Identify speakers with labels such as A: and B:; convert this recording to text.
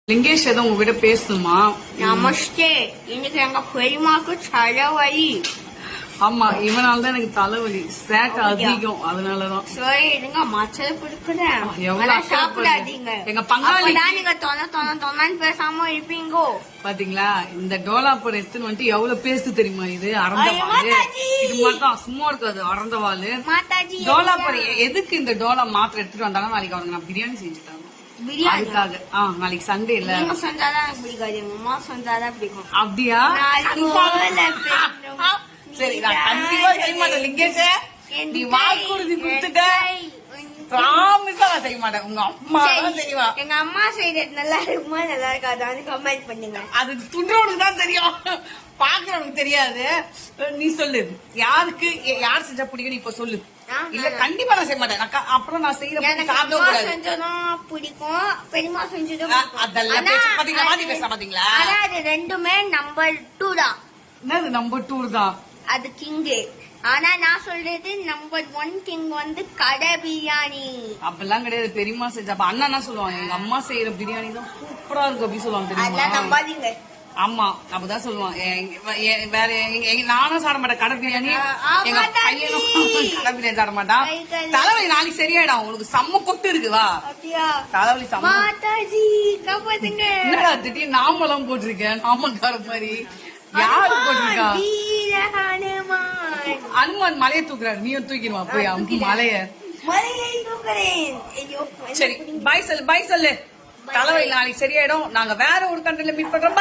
A: லிங்கேஷ் ஏதோ உங்ககிட்ட பேசணுமா?
B: நமஸ்தே. இன்னைக்கு எங்க பெரியமாக்கு தலைவலி.
A: ஆமா, இவனாலதான் எனக்கு தலைவலி, சேட்டை அதிகம், அதனாலதான்.
B: சரி இருங்க, மச்சல குடுக்குறேன்.
A: எவ்வளவு
B: சாப்பிடாதீங்க.
A: எங்க பங்காளி
B: நீங்க தொண்ணு பேசாம இருப்பீங்கோ.
A: பாத்தீங்களா, இந்த டோலா படம் எடுத்துன்னு வந்துட்டு எவ்வளவு பேசு தெரியுமா? இது அறந்தவாளு, இது மட்டும் சும்மா இருக்காது, அறந்தவாளு. டோலா படம் எதுக்கு இந்த டோலா மாத்திரை எடுத்துட்டு வந்தாலும் நாளைக்கு அவங்க நான் பிரியாணி செஞ்சுட்டாங்க. அதுக்காக நாளைக்கு சண்டே இல்ல,
B: செஞ்சாதான் எனக்கு பிடிக்காது, எங்க அம்மா செஞ்சாதான் பிடிக்கும்.
A: அப்படியா? சரி, நான் கண்டிப்பா செய்ய மாட்டேன் லிங்கேஷ. நீ வாக்குறுதி கொடுத்துட்ட, ப்ராமிஸா நான் செய்ய மாட்டேன். உங்க அம்மா தான் செய்வா.
B: எங்க அம்மா செய்யறது நல்லா இருக்குமா நல்லா இருக்காது கமெண்ட் பண்ணுங்க.
A: அது துன்றவனுக்கு தான் தெரியும், பாக்குறவனுக்கு தெரியாது. நீ சொல்லு, யாருக்கு யார் செஞ்சா பிடிக்கும் இப்ப சொல்லு. இல்ல கண்டிப்பா நான் செய்ய மாட்டேன். அப்புறம் நான் செய்யறேன்
B: செஞ்சதும் பிடிக்கும், பெரியமா செஞ்சதும்
A: அதெல்லாம் பேச பாத்தீங்களா?
B: அது ரெண்டுமே நம்பர் 2 தான்.
A: என்னது நம்பர் 2 தான்?
B: அது கிங்கு. ஆனா நான் சொல்றது நம்பர் 1 கிங் வந்து கடை பிரியாணி.
A: அப்பெல்லாம் கிடையாது, பெரியமா செஞ்சா. அண்ணா என்ன சொல்லுவாங்க, எங்க அம்மா செய்யற பிரியாணி தான் சூப்பரா இருக்கு அப்படின்னு சொல்லுவாங்க தெரியுமா?
B: நம்பாதீங்க.
A: ஆமா, அப்பதான் சொல்லுவான். வேற நானும் சாப்பிட மாட்டேன் கடை பிரியாணி, எங்க பையனும் கடை பிரியாணி சாப்பிட மாட்டான். தலைவலி நாளைக்கு சரியாயிடும், உங்களுக்கு செம்ம கொட்டு இருக்கு. வா, தலைவலி செம்ம. என்னடா திடீர்னு நாமெல்லாம் போட்டிருக்கேன், நாமக்கார மாதிரி. யாரு போட்டிருக்கா? அனுமான் மலையை தூக்குறாரு, நீயும் தூக்கிடுவா போய் மலைய. சரி, பாய் சொல்லு, பாய் சொல்லு. தலைவலி நாளைக்கு சரியாயிடும். நாங்க வேற ஒரு கண்ட்ரில மீட் பண்றோம்.